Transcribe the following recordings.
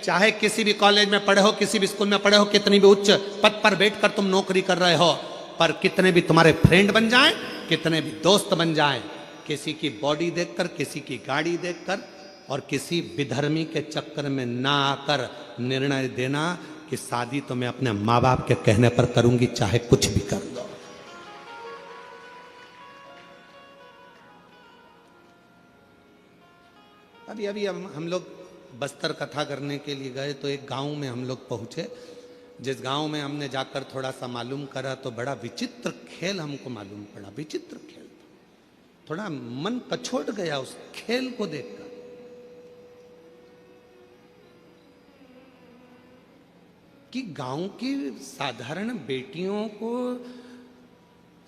चाहे किसी भी कॉलेज में पढ़े हो, किसी भी स्कूल में पढ़े हो, कितनी भी उच्च पद पर बैठकर तुम नौकरी कर रहे हो, पर कितने भी तुम्हारे फ्रेंड बन जाएं, कितने भी दोस्त बन जाएं, किसी की बॉडी देखकर, किसी की गाड़ी देखकर और किसी विधर्मी के चक्कर में ना आकर निर्णय देना कि शादी तो मैं अपने माँ बाप के कहने पर करूंगी, चाहे कुछ भी कर लो। अभी अभी हम लोग बस्तर कथा करने के लिए गए तो एक गांव में हम लोग पहुंचे। जिस गांव में हमने जाकर थोड़ा सा मालूम करा तो बड़ा विचित्र खेल हमको मालूम पड़ा। विचित्र खेल था, थोड़ा मन कछोड़ गया उस खेल को देखकर। कि गांव की साधारण बेटियों को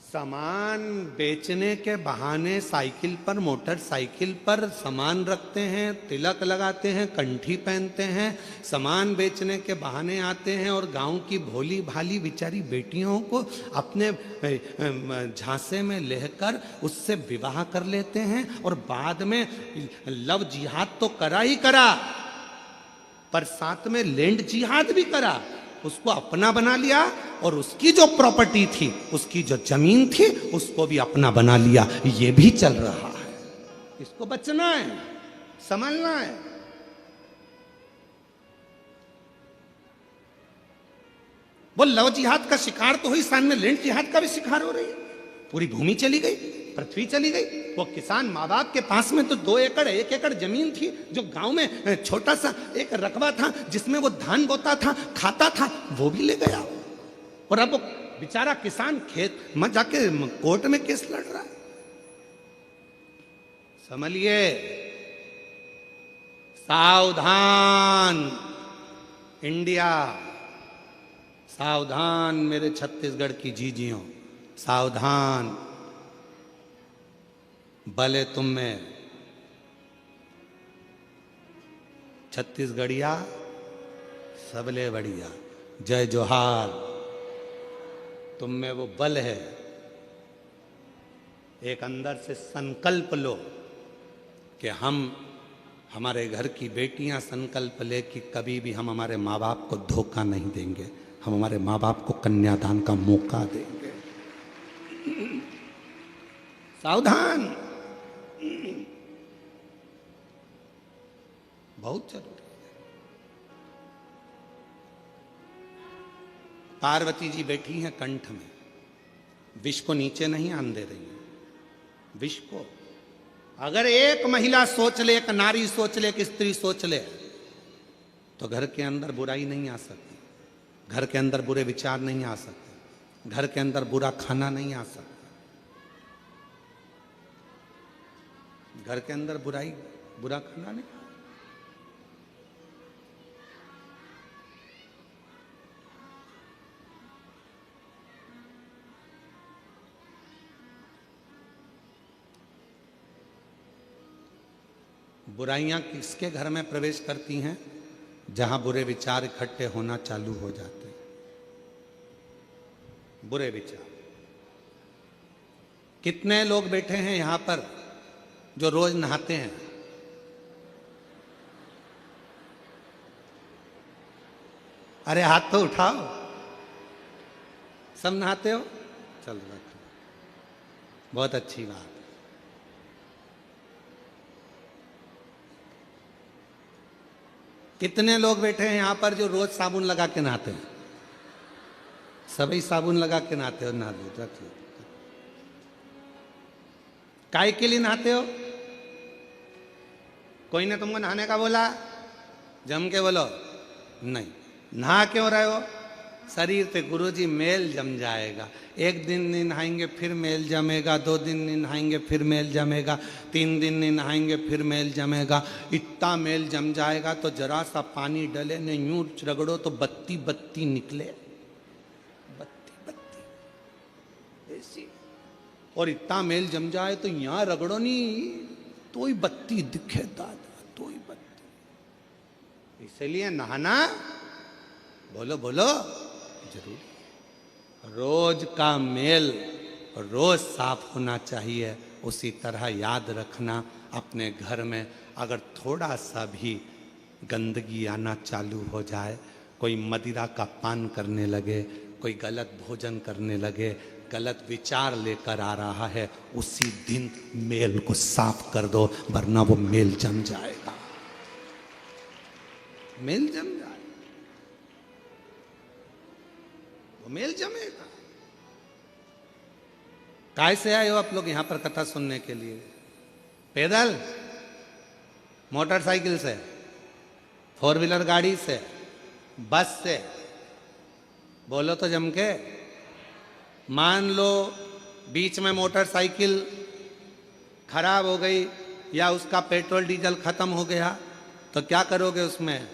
सामान बेचने के बहाने साइकिल पर, मोटरसाइकिल पर सामान रखते हैं, तिलक लगाते हैं, कंठी पहनते हैं, सामान बेचने के बहाने आते हैं और गांव की भोली भाली बेचारी बेटियों को अपने झांसे में लेकर उससे विवाह कर लेते हैं और बाद में लव जिहाद तो करा ही करा, पर साथ में लैंड जिहाद भी करा। उसको अपना बना लिया और उसकी जो प्रॉपर्टी थी, उसकी जो जमीन थी, उसको भी अपना बना लिया। ये भी चल रहा है। इसको बचना है, संभालना है। वो लव जिहाद का शिकार तो हुई, सामने लैंड जिहाद का भी शिकार हो रही है। पूरी भूमि चली गई, पृथ्वी चली गई। वो किसान माँ बाप के पास में तो 2 एकड़ 1 एकड़ जमीन थी, जो गांव में छोटा सा एक रकबा था जिसमें वो धान बोता था, खाता था, वो भी ले गया। और अब वो बेचारा किसान खेत में जाके कोर्ट में केस लड़ रहा है। समझिए, सावधान इंडिया, सावधान मेरे छत्तीसगढ़ की जीजियों, सावधान। भले तुम में छत्तीसगढ़िया सबले बढ़िया, जय जोहार। तुम में वो बल है, एक अंदर से संकल्प लो कि हम, हमारे घर की बेटियां संकल्प ले कि कभी भी हम हमारे माँ बाप को धोखा नहीं देंगे, हम हमारे माँ बाप को कन्यादान का मौका देंगे। सावधान, बहुत जरूरी है। पार्वती जी बैठी हैं कंठ में, विष को नीचे नहीं आने दे रही है। विष को अगर एक महिला सोच ले, एक नारी सोच ले, एक स्त्री सोच ले, तो घर के अंदर बुराई नहीं आ सकती, घर के अंदर बुरे विचार नहीं आ सकते, घर के अंदर बुरा खाना नहीं आ सकता, घर के अंदर बुराई, बुरा खाना नहीं। बुराइयां किसके घर में प्रवेश करती हैं? जहां बुरे विचार इकट्ठे होना चालू हो जाते हैं। बुरे विचार। कितने लोग बैठे हैं यहां पर जो रोज नहाते हैं? अरे हाथ तो उठाओ। सब नहाते हो? चल रखो, बहुत अच्छी बात। कितने लोग बैठे हैं यहां पर जो रोज साबुन लगा के नहाते हैं? सभी साबुन लगा के नहाते हो? नहा लो, रख लो। काय के लिए नहाते हो? कोई ने तुमको नहाने का बोला? जम के बोलो नहीं। नहा क्यों रहे हो? शरीर पे गुरुजी मेल जम जाएगा। एक दिन नहीं नहाएंगे फिर मेल जमेगा, 2 दिन नहीं नहाएंगे फिर मेल जमेगा, 3 दिन नहीं नहाएंगे फिर मेल जमेगा। इतना मेल जम जाएगा तो जरा सा पानी डले ने यूं रगड़ो तो बत्ती बत्ती निकले, बत्ती बत्ती ऐसी। और इतना मेल जम जाए तो यहाँ रगड़ो नहीं तो ही बत्ती दिखे दादा, तो ही बत्ती। इसलिए नहाना, बोलो बोलो, जरूर। रोज का मेल रोज साफ होना चाहिए। उसी तरह याद रखना, अपने घर में अगर थोड़ा सा भी गंदगी आना चालू हो जाए, कोई मदिरा का पान करने लगे, कोई गलत भोजन करने लगे, गलत विचार लेकर आ रहा है, उसी दिन मेल को साफ कर दो, वरना वो मेल जम जाएगा। मेल जम जाए, वो मेल जमेगा। काय से आए हो आप लोग यहां पर कथा सुनने के लिए? पैदल, मोटरसाइकिल से, फोर व्हीलर गाड़ी से, बस से? बोलो तो जम के। मान लो बीच में मोटरसाइकिल खराब हो गई या उसका पेट्रोल डीजल खत्म हो गया, तो क्या करोगे उसमें?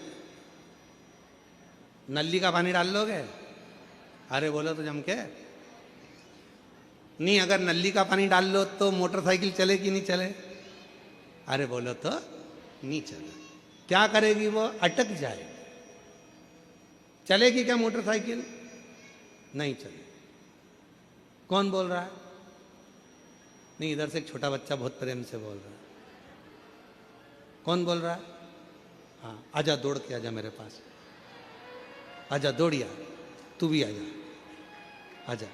नली का पानी डाल लोगे? अरे बोलो तो जम के। नहीं, अगर नली का पानी डाल लो तो मोटरसाइकिल चले कि नहीं चले? अरे बोलो तो नहीं चले। क्या करेगी वो? अटक जाए। चलेगी क्या मोटरसाइकिल? नहीं चले। कौन बोल रहा है? नहीं, इधर से एक छोटा बच्चा बहुत प्रेम से बोल रहा है। कौन बोल रहा है? हाँ, आजा, दौड़ के आजा मेरे पास। आजा, दौड़िया, तू भी आजा, आजा,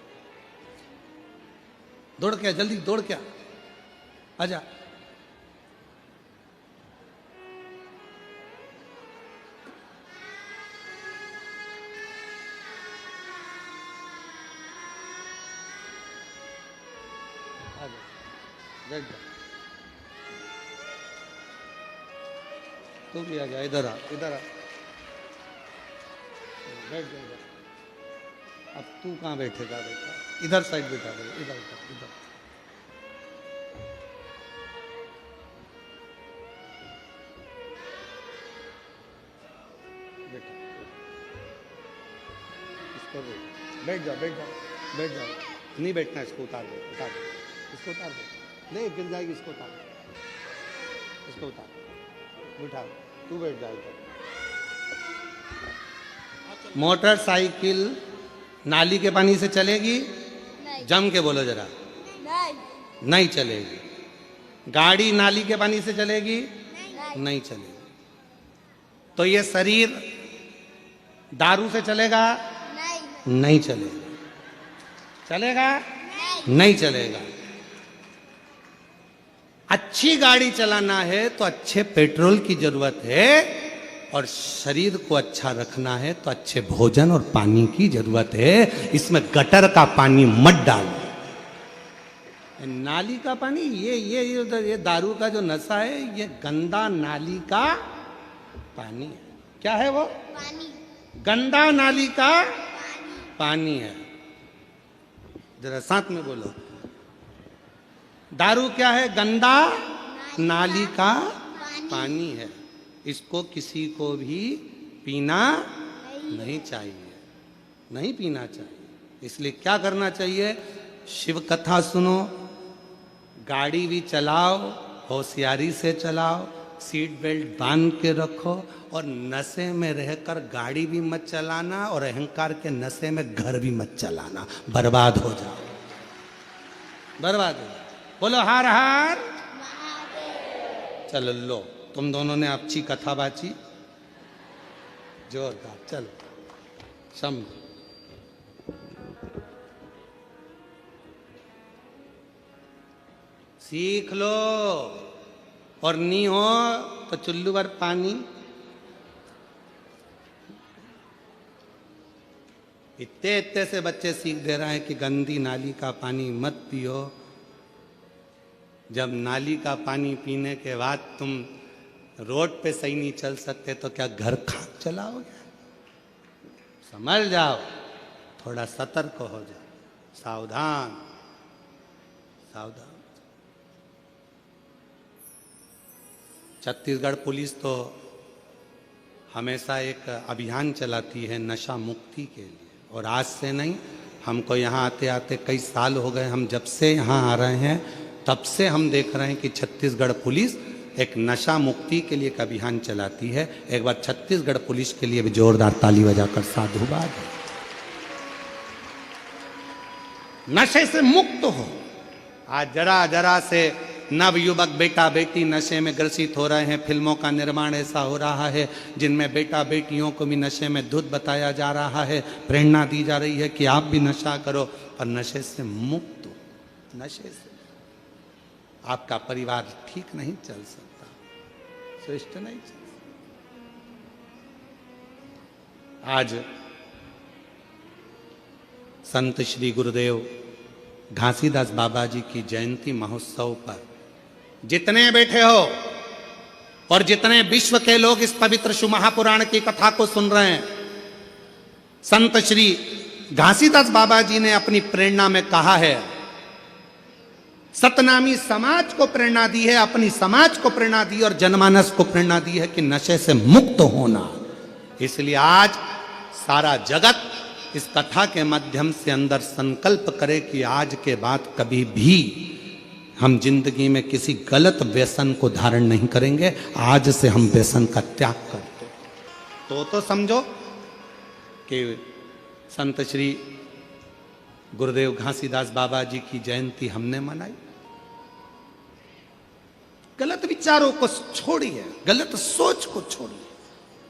दौड़ के, जल्दी दौड़ के आजा। बैठ जा, तू भी आ जा, इधर आ, इधर आ, बैठ जा इधर। अब तू कहाँ बैठेगा बेटा? इधर साइड बैठा दे, इधर इधर इधर। बेटा इसको बैठ जा, बैठ जा, बैठ जा। नहीं बैठना, इसको उतार दे, उतार दे, इसको उतार दे। नहीं, गिर जाएगी, इसको उतार, इसको उतार, बिठा, तू बैठ जाएगा। मोटरसाइकिल नाली के पानी से चलेगी? नहीं। जम के बोलो जरा। नहीं, नहीं चलेगी। गाड़ी नाली के पानी से चलेगी? नहीं, नहीं चलेगी। तो ये शरीर दारू से चलेगा? नहीं, नहीं चलेगा। चलेगा? नहीं, नहीं चलेगा। अच्छी गाड़ी चलाना है तो अच्छे पेट्रोल की जरूरत है, और शरीर को अच्छा रखना है तो अच्छे भोजन और पानी की जरूरत है। इसमें गटर का पानी मत डालो, नाली का पानी। ये दारू का जो नशा है, ये गंदा नाली का पानी है। क्या है वो? पानी। गंदा नाली का पानी है। जरा साथ में बोलो। दारू क्या है? गंदा नाली का पानी है। इसको किसी को भी पीना नहीं चाहिए, नहीं पीना चाहिए। इसलिए क्या करना चाहिए? शिव कथा सुनो, गाड़ी भी चलाओ, होशियारी से चलाओ, सीट बेल्ट बांध के रखो, और नशे में रहकर गाड़ी भी मत चलाना, और अहंकार के नशे में घर भी मत चलाना। बर्बाद हो जाओ, बर्बाद हो जाओ। बोलो हार हार। चलो लो, तुम दोनों ने अच्छी कथा बाची, जोरदार। चलो सम सीख लो, और नहीं हो तो चुल्लू भर पानी। इतने इतने से बच्चे सीख दे रहे हैं कि गंदी नाली का पानी मत पियो। जब नाली का पानी पीने के बाद तुम रोड पे सही नहीं चल सकते, तो क्या घर खाक चलाओगे? समझ जाओ, थोड़ा सतर्क हो जाओ, सावधान सावधान। छत्तीसगढ़ पुलिस तो हमेशा एक अभियान चलाती है नशा मुक्ति के लिए, और आज से नहीं, हमको यहाँ आते आते कई साल हो गए। हम जब से यहाँ आ रहे हैं तब से हम देख रहे हैं कि छत्तीसगढ़ पुलिस एक नशा मुक्ति के लिए एक अभियान चलाती है। एक बार छत्तीसगढ़ पुलिस के लिए भी जोरदार ताली बजाकर साधुवाद। नशे से मुक्त हो। आज जरा जरा से नव युवक बेटा बेटी नशे में ग्रसित हो रहे हैं। फिल्मों का निर्माण ऐसा हो रहा है जिनमें बेटा बेटियों को भी नशे में धुत बताया जा रहा है, प्रेरणा दी जा रही है कि आप भी नशा करो, पर नशे से मुक्त हो। नशे से आपका परिवार ठीक नहीं चल सकता, श्रेष्ठ नहीं चल सकता। आज संत श्री गुरुदेव घासीदास बाबा जी की जयंती महोत्सव पर जितने बैठे हो और जितने विश्व के लोग इस पवित्र शिव महापुराण की कथा को सुन रहे हैं, संत श्री घासीदास बाबा जी ने अपनी प्रेरणा में कहा है, सतनामी समाज को प्रेरणा दी है, अपनी समाज को प्रेरणा दी और जनमानस को प्रेरणा दी है कि नशे से मुक्त होना। इसलिए आज सारा जगत इस कथा के माध्यम से अंदर संकल्प करे कि आज के बाद कभी भी हम जिंदगी में किसी गलत व्यसन को धारण नहीं करेंगे। आज से हम व्यसन का त्याग करते तो समझो कि संत श्री गुरुदेव घासीदास बाबा जी की जयंती हमने मनाई। गलत विचारों को छोड़िए, गलत सोच को छोड़िए।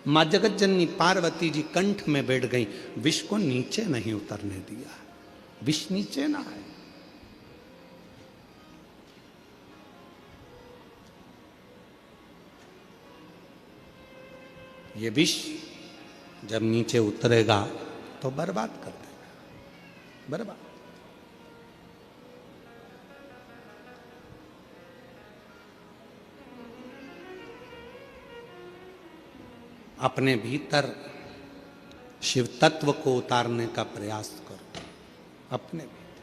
मां जगत जननी पार्वती जी कंठ में बैठ गई, विष को नीचे नहीं उतरने दिया, विष नीचे ना आए। ये विष जब नीचे उतरेगा तो बर्बाद कर देगा, बर्बाद। अपने भीतर शिव तत्व को उतारने का प्रयास करो, अपने भीतर।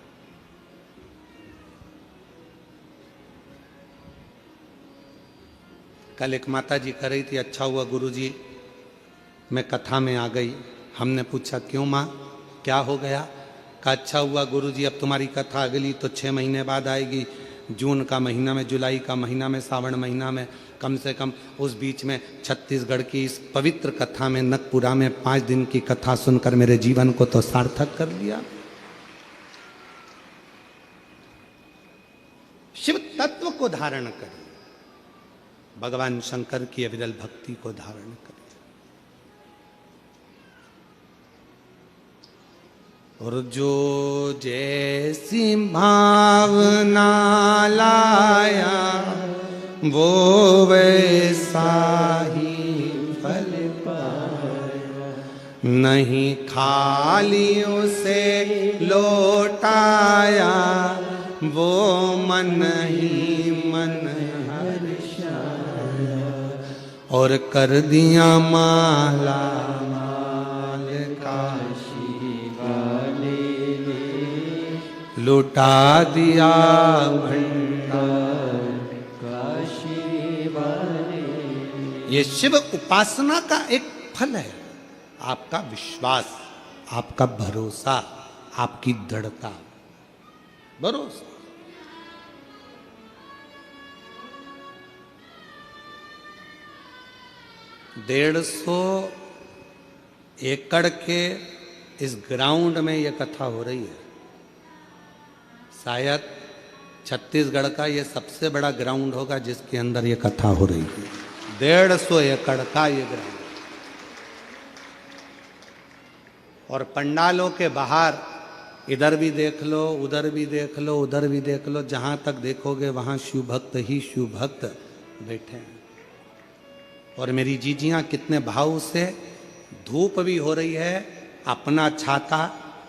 कल एक माता जी कह रही थी, अच्छा हुआ गुरुजी मैं कथा में आ गई। हमने पूछा क्यों माँ, क्या हो गया? कहा अच्छा हुआ गुरुजी अब तुम्हारी कथा अगली तो 6 महीने बाद आएगी, जून का महीना में, जुलाई का महीना में, सावन महीना में। कम से कम उस बीच में छत्तीसगढ़ की इस पवित्र कथा में, नगपुरा में 5 दिन की कथा सुनकर मेरे जीवन को तो सार्थक कर लिया। शिव तत्व को धारण करिए, भगवान शंकर की अविरल भक्ति को धारण करिए। और जो जैसी भावना लाया वो वैसा ही फल पाया, नहीं खाली उसे लौटाया वो मन ही मन हर्षाया, और कर दिया माला माल काशी वाले ने, लुटा दिया भंडार काशी वाले। ये शिव उपासना का एक फल है, आपका विश्वास, आपका भरोसा, आपकी दृढ़ता। भरोसा 150 एकड़ के इस ग्राउंड में यह कथा हो रही है। शायद छत्तीसगढ़ का यह सबसे बड़ा ग्राउंड होगा जिसके अंदर यह कथा हो रही है। 150 एकड़ का यह ग्राउंड, और पंडालों के बाहर इधर भी देख लो, उधर भी देख लो, उधर भी देख लो, जहां तक देखोगे वहां शिव भक्त ही शिव भक्त बैठे हैं। और मेरी जीजियां कितने भाव से, धूप भी हो रही है, अपना छाता,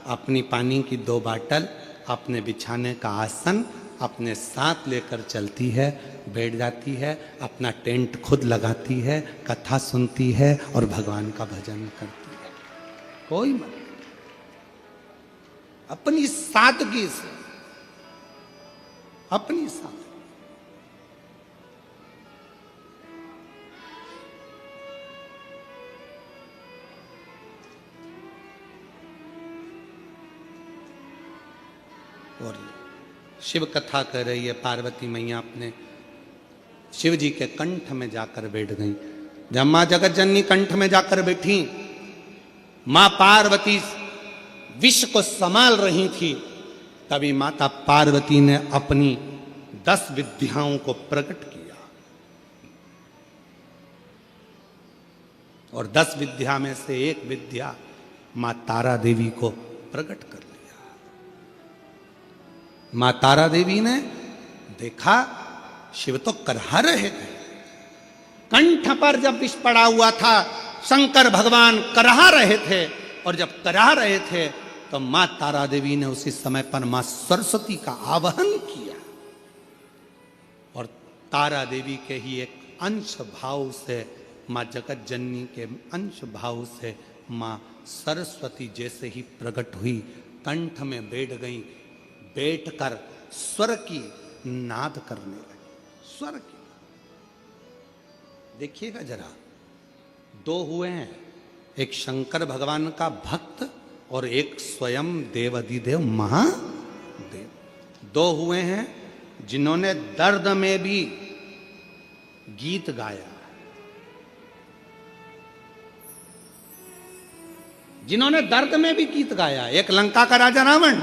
अपनी पानी की 2 बाटल, अपने बिछाने का आसन अपने साथ लेकर चलती है, बैठ जाती है, अपना टेंट खुद लगाती है, कथा सुनती है और भगवान का भजन करती है। कोई मत, अपनी सादगी से, अपनी सादगी। और शिव कथा कर रही है पार्वती मैया अपने शिव जी के कंठ में जाकर बैठ गई। जब मां जगत जननी कंठ में जाकर बैठी, मां पार्वती विष को संभाल रही थी, तभी माता पार्वती ने अपनी 10 विद्याओं को प्रकट किया और 10 विद्या में से एक विद्या मां तारा देवी को प्रकट कर लिया। मां तारा देवी ने देखा शिव तो करहा रहे थे, कंठ पर जब विष पड़ा हुआ था शंकर भगवान करहा रहे थे, और जब करहा रहे थे तो मां तारा देवी ने उसी समय पर मां सरस्वती का आवाहन किया और तारा देवी के ही एक अंश भाव से, मां जगत जननी के अंश भाव से मां सरस्वती जैसे ही प्रकट हुई, कंठ में बैठ गई, बैठकर स्वर की नाद करने लगी। स्वर की देखिएगा जरा, 2 हुए हैं, एक शंकर भगवान का भक्त और एक स्वयं देवाधिदेव महादेव। 2 हुए हैं जिन्होंने दर्द में भी गीत गाया, जिन्होंने दर्द में भी गीत गाया। एक लंका का राजा रावण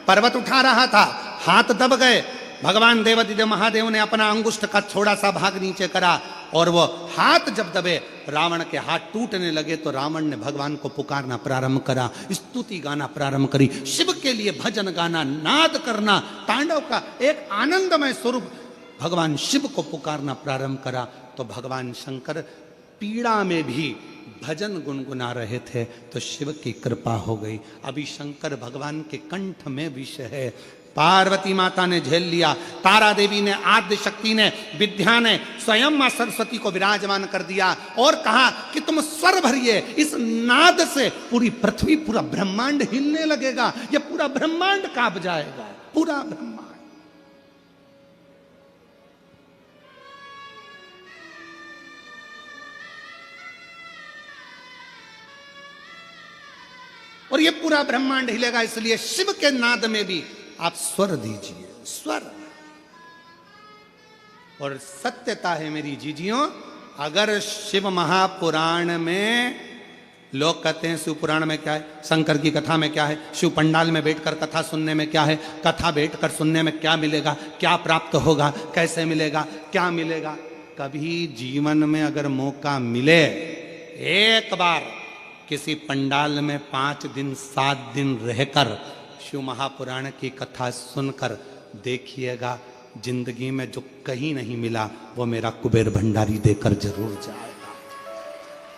पर्वत उठा रहा था, हाथ दब गए, भगवान देवाधिदेव महादेव ने अपना अंगुष्ठ का थोड़ा सा भाग नीचे करा और वो हाथ जब दबे रावण के हाथ टूटने लगे तो रावण ने भगवान को पुकारना प्रारंभ करा, स्तुति गाना प्रारंभ करी, शिव के लिए भजन गाना, नाद करना, तांडव का एक आनंदमय स्वरूप भगवान शिव को पुकारना प्रारंभ करा। तो भगवान शंकर पीड़ा में भी भजन गुनगुना रहे थे तो शिव की कृपा हो गई। अभी शंकर भगवान के कंठ में विष है, पार्वती माता ने झेल लिया, तारा देवी ने, आद्य शक्ति ने, विद्या ने स्वयं मां सरस्वती को विराजमान कर दिया और कहा कि तुम स्वर भरिए, इस नाद से पूरी पृथ्वी, पूरा ब्रह्मांड हिलने लगेगा, यह पूरा ब्रह्मांड कांप जाएगा, पूरा ब्रह्मांड। और ये पूरा ब्रह्मांड हिलेगा, इसलिए शिव के नाद में भी आप स्वर दीजिए, स्वर। और सत्यता है मेरी जीजियों, अगर शिव महापुराण में लोग कहते हैं शिव पुराण में क्या है, शंकर की कथा में क्या है, शिव पंडाल में बैठकर कथा सुनने में क्या है, कथा बैठकर सुनने में क्या मिलेगा, क्या प्राप्त होगा, कैसे मिलेगा, क्या मिलेगा। कभी जीवन में अगर मौका मिले, एक बार किसी पंडाल में 5 दिन 7 दिन रहकर शिव महापुराण की कथा सुनकर देखिएगा, जिंदगी में जो कहीं नहीं मिला वो मेरा कुबेर भंडारी देकर जरूर जाएगा,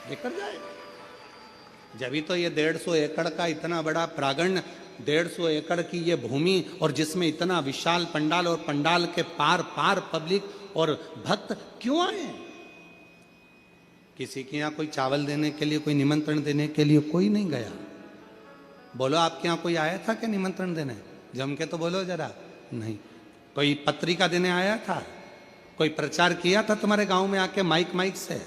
देकर जाएगा। जब भी तो ये 150 एकड़ का इतना बड़ा प्रांगण, 150 एकड़ की ये भूमि और जिसमें इतना विशाल पंडाल और पंडाल के पार पार पब्लिक और भक्त क्यों आए। किसी के यहाँ कोई चावल देने के लिए, कोई निमंत्रण देने के लिए कोई नहीं गया। बोलो आपके यहाँ कोई आया था क्या निमंत्रण देने? जम के तो बोलो जरा। नहीं। कोई पत्रिका देने आया था? कोई प्रचार किया था तुम्हारे गांव में आके माइक से?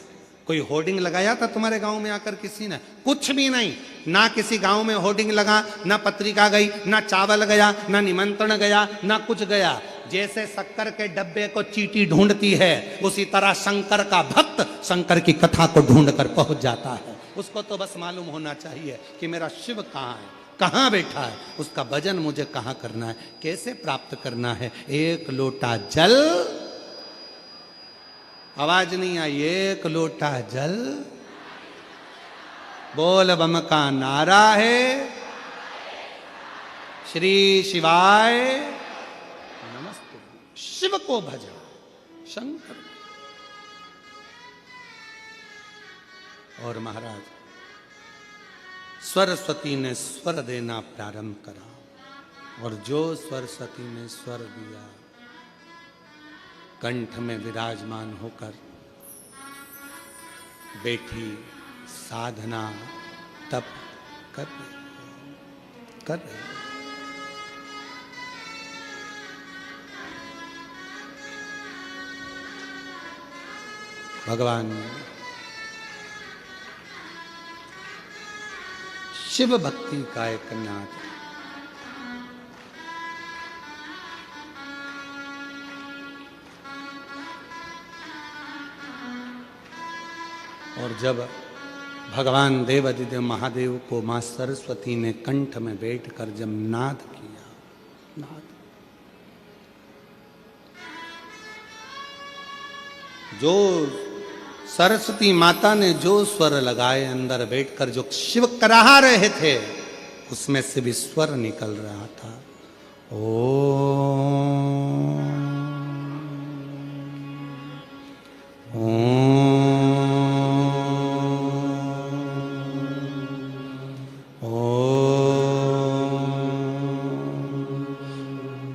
कोई होर्डिंग लगाया था तुम्हारे गांव में आकर किसी ने? कुछ भी नहीं। ना किसी गांव में होर्डिंग लगा, ना पत्रिका गई, ना चावल गया, ना निमंत्रण गया, ना कुछ गया। जैसे शक्कर के डब्बे को चींटी ढूंढती है, उसी तरह शंकर का भक्त शंकर की कथा को ढूंढ कर पहुंच जाता है। उसको तो बस मालूम होना चाहिए कि मेरा शिव कहाँ है, कहाँ बैठा है, उसका भजन मुझे कहाँ करना है, कैसे प्राप्त करना है। एक लोटा जल, आवाज नहीं आई, एक लोटा जल, बोल बम का नारा है, श्री शिवाय नमस्ते। शिव को भजन, शंकर। और महाराज सरस्वती ने स्वर देना प्रारंभ करा और जो सरस्वती ने स्वर दिया, कंठ में विराजमान होकर बैठी साधना तप कर रहे। भगवान शिव भक्ति का एक नाद। और जब भगवान देवाधिदेव महादेव को मां सरस्वती ने कंठ में बैठकर जब नाद किया, नाद, जो सरस्वती माता ने जो स्वर लगाए अंदर बैठकर जो शिव कराहा रहे थे, उसमें से भी स्वर निकल रहा था।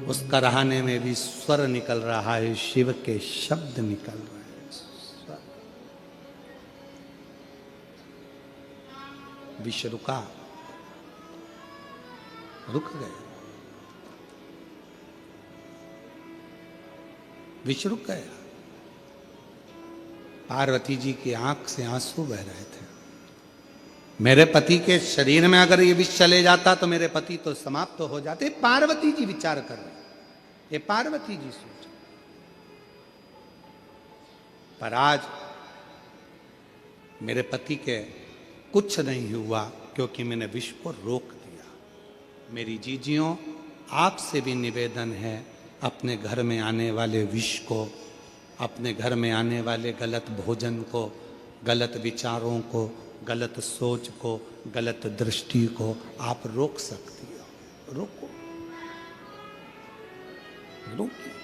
उस कराहने में भी स्वर निकल रहा है, शिव के शब्द निकल रहे हैं। विश्व रुका, रुक गए, विश्व रुक गया। पार्वती जी की आंख से आंसू बह रहे थे। मेरे पति के शरीर में अगर ये विष चले जाता तो मेरे पति तो समाप्त हो जाते। पार्वती जी विचार कर रहे, ये पार्वती जी सोच। पर आज मेरे पति के कुछ नहीं हुआ, क्योंकि मैंने विष को रोक दिया। मेरी जीजियों, आपसे भी निवेदन है, अपने घर में आने वाले विष को, अपने घर में आने वाले गलत भोजन को, गलत विचारों को, गलत सोच को, गलत दृष्टि को आप रोक सकती हो। रोको, रोकिए।